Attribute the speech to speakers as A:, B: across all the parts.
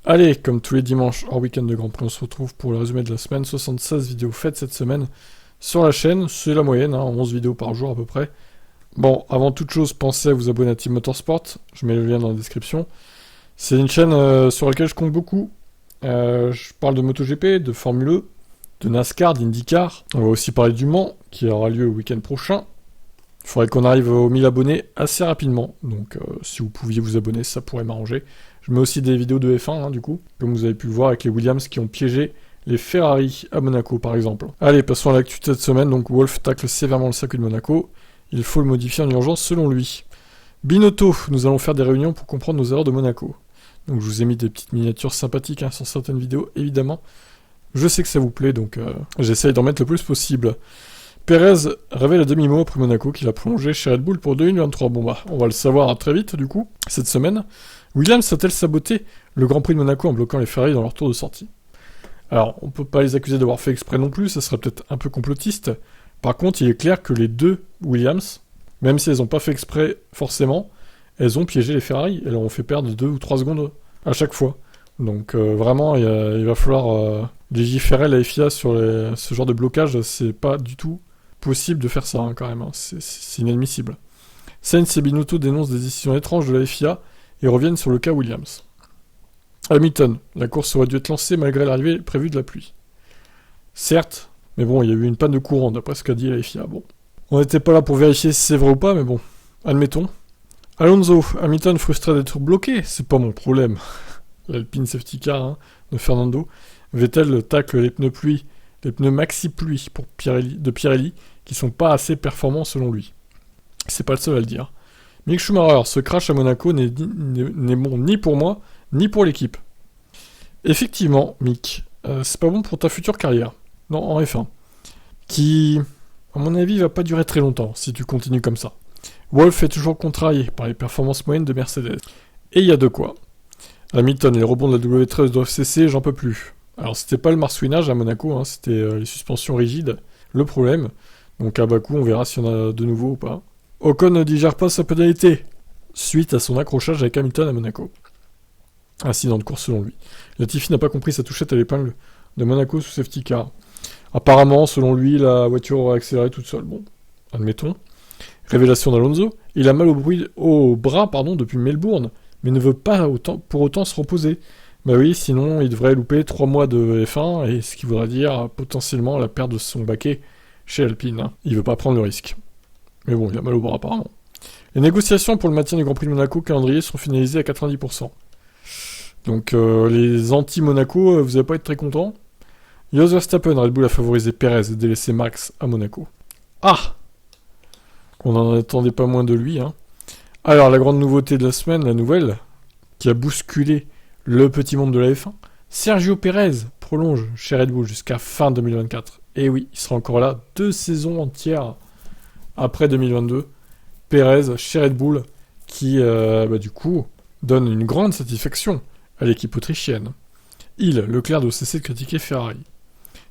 A: Allez, comme tous les dimanches hors week-end de Grand Prix, on se retrouve pour le résumé de la semaine. 76 vidéos faites cette semaine sur la chaîne, c'est la moyenne, 11 vidéos par jour à peu près. Bon, avant toute chose, pensez à vous abonner à Team Motorsport, je mets le lien dans la description. C'est une chaîne sur laquelle je compte beaucoup. Je parle de MotoGP, de Formule E, de NASCAR, d'IndyCar. On va aussi parler du Mans, qui aura lieu le week-end prochain. Il faudrait qu'on arrive aux 1000 abonnés assez rapidement, donc si vous pouviez vous abonner, ça pourrait m'arranger. Je mets aussi des vidéos de F1, du coup, comme vous avez pu le voir avec les Williams qui ont piégé les Ferrari à Monaco, par exemple. Allez, passons à l'actu de cette semaine. Donc Wolff tacle sévèrement le circuit de Monaco. Il faut le modifier en urgence selon lui. Binotto, nous allons faire des réunions pour comprendre nos erreurs de Monaco. Donc je vous ai mis des petites miniatures sympathiques sur certaines vidéos, évidemment. Je sais que ça vous plaît, donc j'essaye d'en mettre le plus possible. Perez révèle à demi-mot après Monaco qu'il a prolongé chez Red Bull pour 2023. Bon bah, on va le savoir très vite du coup, cette semaine. Williams a-t-elle saboté le Grand Prix de Monaco en bloquant les Ferrari dans leur tour de sortie? Alors, on peut pas les accuser d'avoir fait exprès non plus, ça serait peut-être un peu complotiste. Par contre, il est clair que les deux Williams, même si elles n'ont pas fait exprès forcément, elles ont piégé les Ferrari. Elles leur ont fait perdre 2 ou 3 secondes à chaque fois. Donc vraiment, il va falloir légiférer la FIA sur ce genre de blocage. C'est pas du tout possible de faire ça quand même. C'est inadmissible. Sainz et Binotto dénoncent des décisions étranges de la FIA et reviennent sur le cas Williams. Hamilton, la course aurait dû être lancée malgré l'arrivée prévue de la pluie. Certes, mais bon, il y a eu une panne de courant d'après ce qu'a dit la FIA. Bon, on n'était pas là pour vérifier si c'est vrai ou pas, mais bon, admettons. Alonso, Hamilton frustré d'être bloqué, c'est pas mon problème. L'Alpine Safety Car de Fernando. Vettel tacle les pneus pluie, les pneus maxi pluie de Pirelli, qui sont pas assez performants selon lui. C'est pas le seul à le dire. Mick Schumacher, ce crash à Monaco n'est bon ni pour moi, ni pour l'équipe. Effectivement, Mick, c'est pas bon pour ta future carrière. Non, en F1. Qui, à mon avis, va pas durer très longtemps, si tu continues comme ça. Wolff est toujours contrarié par les performances moyennes de Mercedes. Et il y a de quoi. Hamilton et les rebonds de la W13 doivent cesser, j'en peux plus. Alors c'était pas le marsouinage à Monaco, c'était les suspensions rigides, le problème. Donc à Bakou, on verra s'il y en a de nouveau ou pas. Ocon ne digère pas sa pénalité, suite à son accrochage avec Hamilton à Monaco. Incident de course selon lui. Latifi n'a pas compris sa touchette à l'épingle de Monaco sous safety car. Apparemment, selon lui, la voiture aurait accéléré toute seule. Bon, admettons. Révélation d'Alonso, il a mal au bras depuis Melbourne, mais ne veut pas pour autant se reposer. Bah oui, sinon il devrait louper 3 mois de F1, et ce qui voudrait dire potentiellement la perte de son baquet chez Alpine. Il veut pas prendre le risque. Mais bon, il a mal au bras apparemment. Les négociations pour le maintien du Grand Prix de Monaco calendrier sont finalisées à 90%. Donc les anti-Monaco, vous allez pas être très contents. Jos Verstappen, Red Bull a favorisé Perez et délaissé Max à Monaco. Ah! On n'en attendait pas moins de lui. Alors, la grande nouveauté de la semaine, la nouvelle, qui a bousculé le petit monde de la F1, Sergio Perez prolonge chez Red Bull jusqu'à fin 2024. Et oui, il sera encore là 2 saisons entières après 2022. Perez chez Red Bull, qui, du coup, donne une grande satisfaction à l'équipe autrichienne. Leclerc doit cesser de critiquer Ferrari.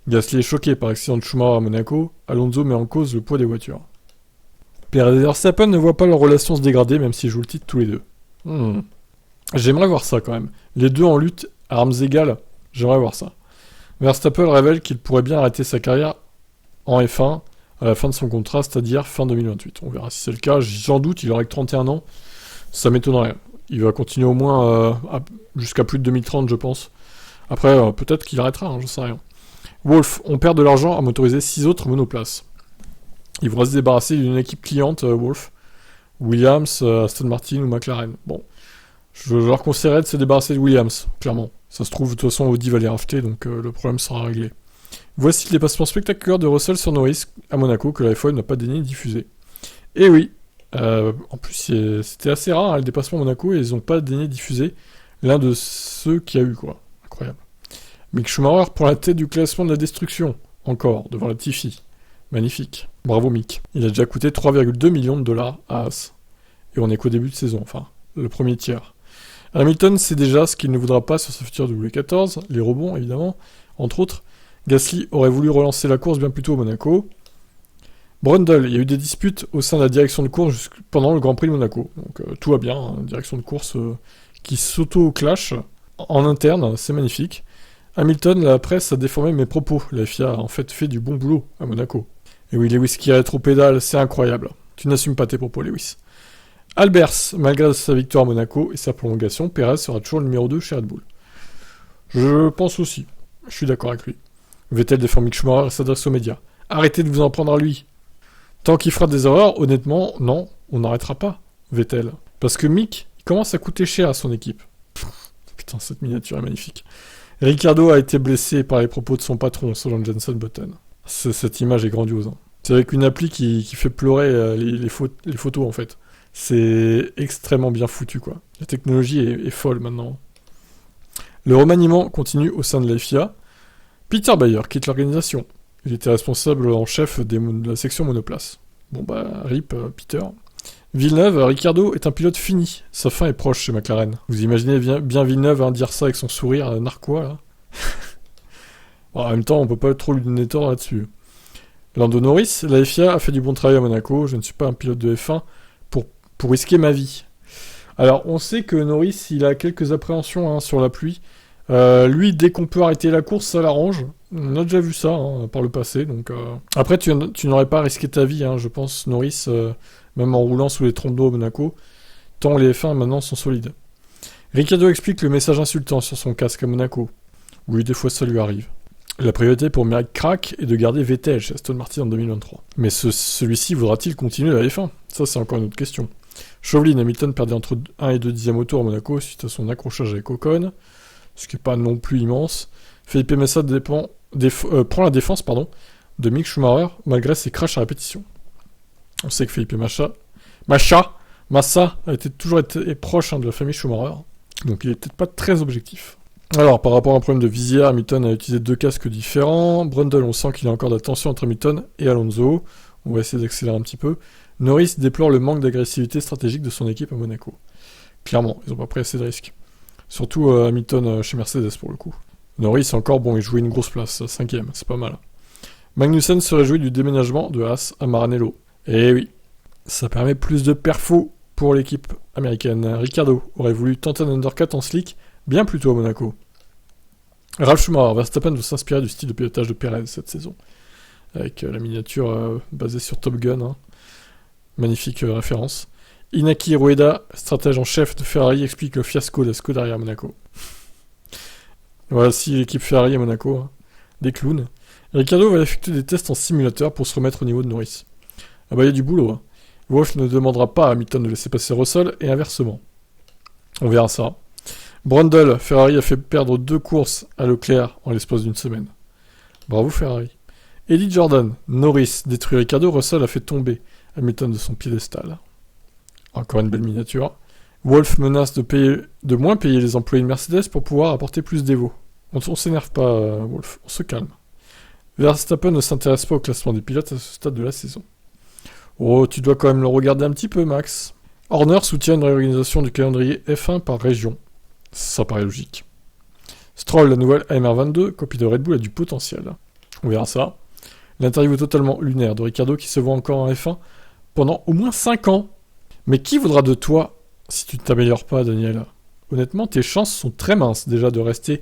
A: Gasly est choqué par l'accident de Schumacher à Monaco. Alonso met en cause le poids des voitures. Perez et Verstappen ne voient pas leur relation se dégrader, même s'ils jouent le titre tous les deux. J'aimerais voir ça quand même. Les deux en lutte à armes égales, j'aimerais voir ça. Verstappen révèle qu'il pourrait bien arrêter sa carrière en F1 à la fin de son contrat, c'est-à-dire fin 2028. On verra si c'est le cas. J'en doute, il aurait que 31 ans. Ça m'étonnerait. Il va continuer au moins jusqu'à plus de 2030, je pense. Après, peut-être qu'il arrêtera, j'en sais rien. Wolff, on perd de l'argent à motoriser 6 autres monoplaces. Il faudra se débarrasser d'une équipe cliente, Wolff. Williams, Aston Martin ou McLaren. Bon, je leur conseillerais de se débarrasser de Williams, clairement. Ça se trouve, de toute façon, Audi va les racheter, donc le problème sera réglé. Voici le dépassement spectaculaire de Russell sur Norris à Monaco que la F1 n'a pas daigné diffuser. Et oui, en plus, c'était assez rare, le dépassement à Monaco, et ils n'ont pas daigné diffuser l'un de ceux qu'il y a eu, quoi. Incroyable. Mick Schumacher prend la tête du classement de la destruction, encore, devant la Latifi. Magnifique. Bravo Mick. Il a déjà coûté 3,2 millions de dollars à Haas. Et on est qu'au début de saison, enfin, le premier tiers. Hamilton sait déjà ce qu'il ne voudra pas sur sa future W14, les rebonds évidemment, entre autres. Gasly aurait voulu relancer la course bien plus tôt au Monaco. Brundle, il y a eu des disputes au sein de la direction de course pendant le Grand Prix de Monaco. Donc tout va bien, direction de course qui s'auto-clash. en interne, c'est magnifique. Hamilton, la presse a déformé mes propos. La FIA a en fait du bon boulot à Monaco. Et oui, Lewis qui rétro-pédale, c'est incroyable. Tu n'assumes pas tes propos, Lewis. Albers, malgré sa victoire à Monaco et sa prolongation, Perez sera toujours le numéro 2 chez Red Bull. Je pense aussi. Je suis d'accord avec lui. Vettel défend Mick Schumacher et s'adresse aux médias. Arrêtez de vous en prendre à lui. Tant qu'il fera des erreurs, honnêtement, non, on n'arrêtera pas, Vettel. Parce que Mick, il commence à coûter cher à son équipe. Putain, cette miniature est magnifique. Ricciardo a été blessé par les propos de son patron, selon Jenson Button. Cette image est grandiose. Hein. C'est avec une appli qui fait pleurer les photos, en fait. C'est extrêmement bien foutu, quoi. La technologie est folle, maintenant. Le remaniement continue au sein de la FIA. Peter Bayer quitte l'organisation. Il était responsable en chef de la section monoplace. Bon bah, RIP, Peter. Villeneuve, Ricciardo est un pilote fini. Sa fin est proche chez McLaren. Vous imaginez bien Villeneuve dire ça avec son sourire narquois, là. Bon, en même temps, on peut pas trop lui donner tort là-dessus. Lando Norris, la FIA a fait du bon travail à Monaco. Je ne suis pas un pilote de F1 pour risquer ma vie. Alors, on sait que Norris, il a quelques appréhensions sur la pluie. Lui, dès qu'on peut arrêter la course, ça l'arrange. On a déjà vu ça par le passé. Donc, après, tu n'aurais pas risqué ta vie, je pense, Norris, même en roulant sous les trompes d'eau à Monaco, tant les F1 maintenant sont solides. Ricciardo explique le message insultant sur son casque à Monaco. Oui, des fois ça lui arrive. La priorité pour Mick Crack est de garder Vettel chez Aston Martin en 2023. Mais celui-ci voudra-t-il continuer la F1 ? Ça, c'est encore une autre question. Chauvelin, Hamilton perdait entre 1 et 2 dixièmes au tour à Monaco suite à son accrochage avec Ocon, ce qui n'est pas non plus immense. Felipe Massa prend la défense de Mick Schumacher malgré ses crashs à répétition. On sait que Felipe Massa a toujours été proche de la famille Schumacher, donc il n'est peut-être pas très objectif. Alors, par rapport à un problème de visière, Hamilton a utilisé 2 casques différents. Brundle, on sent qu'il y a encore de la tension entre Hamilton et Alonso. On va essayer d'accélérer un petit peu. Norris déplore le manque d'agressivité stratégique de son équipe à Monaco. Clairement, ils n'ont pas pris assez de risques. Surtout Hamilton chez Mercedes pour le coup. Norris encore, il jouait une grosse place, 5ème, c'est pas mal. Magnussen se réjouit du déménagement de Haas à Maranello. Et oui, ça permet plus de perfos pour l'équipe américaine. Ricciardo aurait voulu tenter un undercut en slick bien plus tôt à Monaco. Ralf Schumacher, Verstappen veut s'inspirer du style de pilotage de Perez cette saison. Avec la miniature basée sur Top Gun. Magnifique référence. Inaki Rueda, stratège en chef de Ferrari, explique le fiasco de la Scuderia à Monaco. Voici l'équipe Ferrari à Monaco. Des clowns. Ricciardo va effectuer des tests en simulateur pour se remettre au niveau de Norris. Ah bah il y a du boulot. Wolff ne demandera pas à Hamilton de laisser passer Russell et inversement. On verra ça. Brundle, Ferrari a fait perdre 2 courses à Leclerc en l'espace d'une semaine. Bravo Ferrari. Eddie Jordan, Norris détruit Ricciardo, Russell a fait tomber Hamilton de son piédestal. Encore une belle miniature. Wolff menace de moins payer les employés de Mercedes pour pouvoir apporter plus d'Evo. On s'énerve pas, Wolff, on se calme. Verstappen ne s'intéresse pas au classement des pilotes à ce stade de la saison. Oh, tu dois quand même le regarder un petit peu, Max. Horner soutient une réorganisation du calendrier F1 par région. Ça paraît logique. Stroll, la nouvelle AMR22, copie de Red Bull, a du potentiel. On verra ça. L'interview totalement lunaire de Ricciardo qui se voit encore en F1 pendant au moins 5 ans. Mais qui voudra de toi si tu ne t'améliores pas, Daniel ? Honnêtement, tes chances sont très minces déjà de rester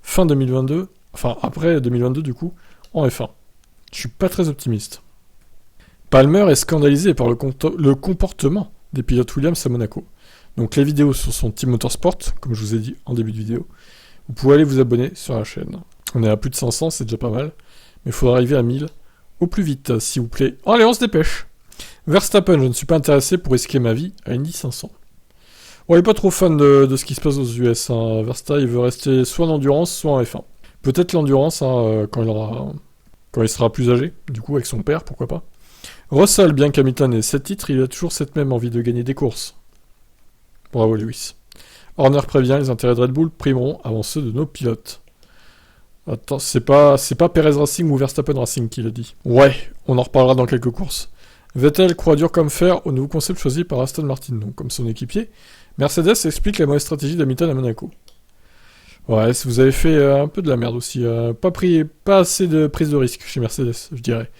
A: fin 2022, enfin après 2022 du coup, en F1. Je suis pas très optimiste. Palmer est scandalisé par le comportement des pilotes Williams à Monaco. Donc les vidéos sur son Team Motorsport, comme je vous ai dit en début de vidéo, vous pouvez aller vous abonner sur la chaîne. On est à plus de 500, c'est déjà pas mal, mais il faudra arriver à 1000 au plus vite, s'il vous plaît. Oh, allez, on se dépêche. Verstappen, je ne suis pas intéressé pour risquer ma vie à Indy 500. Bon, il n'est pas trop fan de ce qui se passe aux US. Verstappen, il veut rester soit en endurance, soit en F1. Peut-être l'endurance quand il sera plus âgé, du coup avec son père, pourquoi pas. Russell, bien qu'Hamilton ait 7 titres, il a toujours cette même envie de gagner des courses. Bravo Lewis. Horner prévient, les intérêts de Red Bull primeront avant ceux de nos pilotes. Attends, c'est pas Perez Racing ou Verstappen Racing qui l'a dit. Ouais, on en reparlera dans quelques courses. Vettel croit dur comme fer au nouveau concept choisi par Aston Martin, donc comme son équipier. Mercedes explique la mauvaise stratégie d'Hamilton à Monaco. Ouais, vous avez fait un peu de la merde aussi. Pas assez de prise de risque chez Mercedes, je dirais.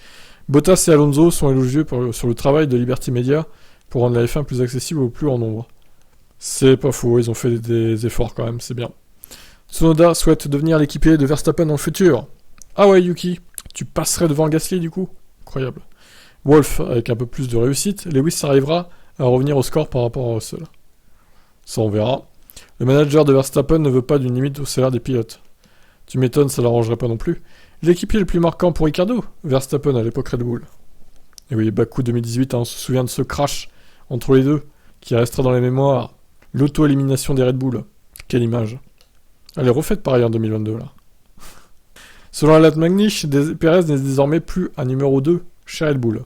A: Bottas et Alonso sont élogieux sur le travail de Liberty Media pour rendre la F1 plus accessible au plus grand nombre. C'est pas faux, ils ont fait des efforts quand même, c'est bien. Tsunoda souhaite devenir l'équipier de Verstappen dans le futur. Ah ouais, Yuki, tu passerais devant Gasly du coup? Incroyable. Wolf, avec un peu plus de réussite, Lewis arrivera à revenir au score par rapport à Russell. Ça, on verra. Le manager de Verstappen ne veut pas d'une limite au salaire des pilotes. Tu m'étonnes, ça l'arrangerait pas non plus. L'équipier le plus marquant pour Ricardo, Verstappen à l'époque Red Bull. Et oui, Bakou 2018, on se souvient de ce crash entre les deux, qui restera dans les mémoires. L'auto-élimination des Red Bull. Quelle image. Elle est refaite pareil en 2022, là. Selon Alan Magnish, Perez n'est désormais plus un numéro 2 chez Red Bull.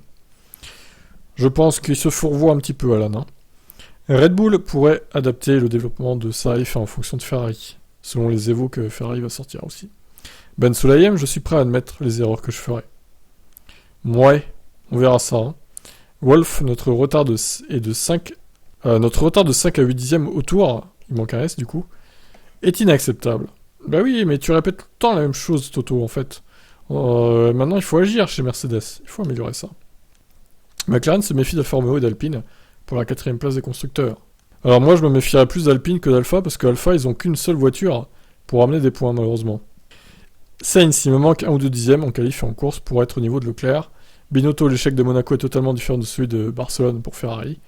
A: Je pense qu'il se fourvoie un petit peu, Alan. Hein. Red Bull pourrait adapter le développement de sa F1 en fonction de Ferrari, selon les évos que Ferrari va sortir aussi. Ben Sulayem, je suis prêt à admettre les erreurs que je ferai. Ouais, on verra ça. Hein. Wolf, notre retard de 5 à 8 dixièmes au tour, il manque un S du coup, est inacceptable. Bah oui, mais tu répètes tout le temps la même chose, Toto, en fait. Maintenant, il faut agir chez Mercedes. Il faut améliorer ça. McLaren se méfie d'Alfa Romeo et d'Alpine pour la 4ème place des constructeurs. Alors moi, je me méfierais plus d'Alpine que d'Alfa, parce qu'Alfa, ils ont qu'une seule voiture pour amener des points, malheureusement. Sainz, il me manque 1 ou 2 dixièmes en qualif et en course pour être au niveau de Leclerc. Binotto, l'échec de Monaco est totalement différent de celui de Barcelone pour Ferrari.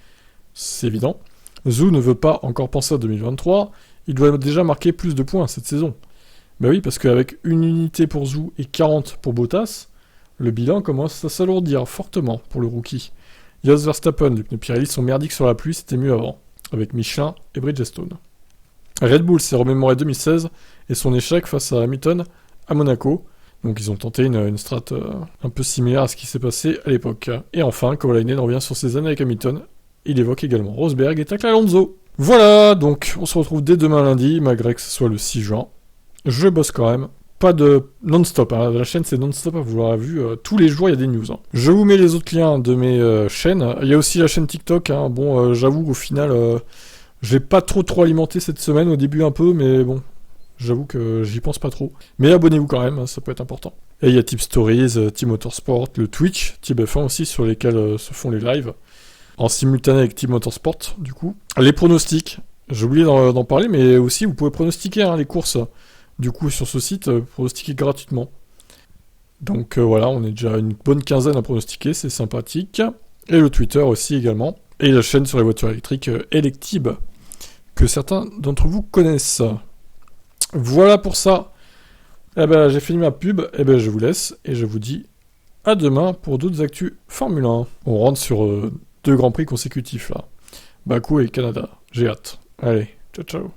A: C'est évident. Zhou ne veut pas encore penser à 2023. Il doit déjà marquer plus de points cette saison. Bah oui, parce qu'avec une unité pour Zhou et 40 pour Bottas, le bilan commence à s'alourdir fortement pour le rookie. Jos Verstappen, les pneus Pirelli sont merdiques sur la pluie, c'était mieux avant, avec Michelin et Bridgestone. Red Bull s'est remémoré 2016 et son échec face à Hamilton à Monaco. Donc ils ont tenté une strat un peu similaire à ce qui s'est passé à l'époque. Et enfin, Kovalainen revient sur ses années avec Hamilton. Il évoque également Rosberg et tacle Alonso. Voilà, donc on se retrouve dès demain lundi, malgré que ce soit le 6 juin. Je bosse quand même. Pas de non-stop, hein. La chaîne c'est non-stop, vous l'aurez vu, tous les jours il y a des news. Hein. Je vous mets les autres liens de mes chaînes. Il y a aussi la chaîne TikTok, hein. Bon, j'avoue qu'au final, j'ai pas trop alimenté cette semaine, au début un peu, mais bon, j'avoue que j'y pense pas trop. Mais abonnez-vous quand même, ça peut être important. Et il y a Tip Stories, Team Motorsport, le Twitch, Team F1 aussi, sur lesquels se font les lives. En simultané avec Team Motorsport, du coup. Les pronostics, j'ai oublié d'en parler, mais aussi vous pouvez pronostiquer hein, les courses. Du coup, sur ce site, pronostiquer gratuitement. Donc voilà, on est déjà une bonne quinzaine à pronostiquer, c'est sympathique. Et le Twitter aussi également. Et la chaîne sur les voitures électriques Electib, que certains d'entre vous connaissent. Voilà pour ça. Eh ben, j'ai fini ma pub, eh ben, je vous laisse, et je vous dis à demain pour d'autres actus Formule 1. On rentre sur 2 grands prix consécutifs là. Bakou et Canada. J'ai hâte. Allez, ciao ciao.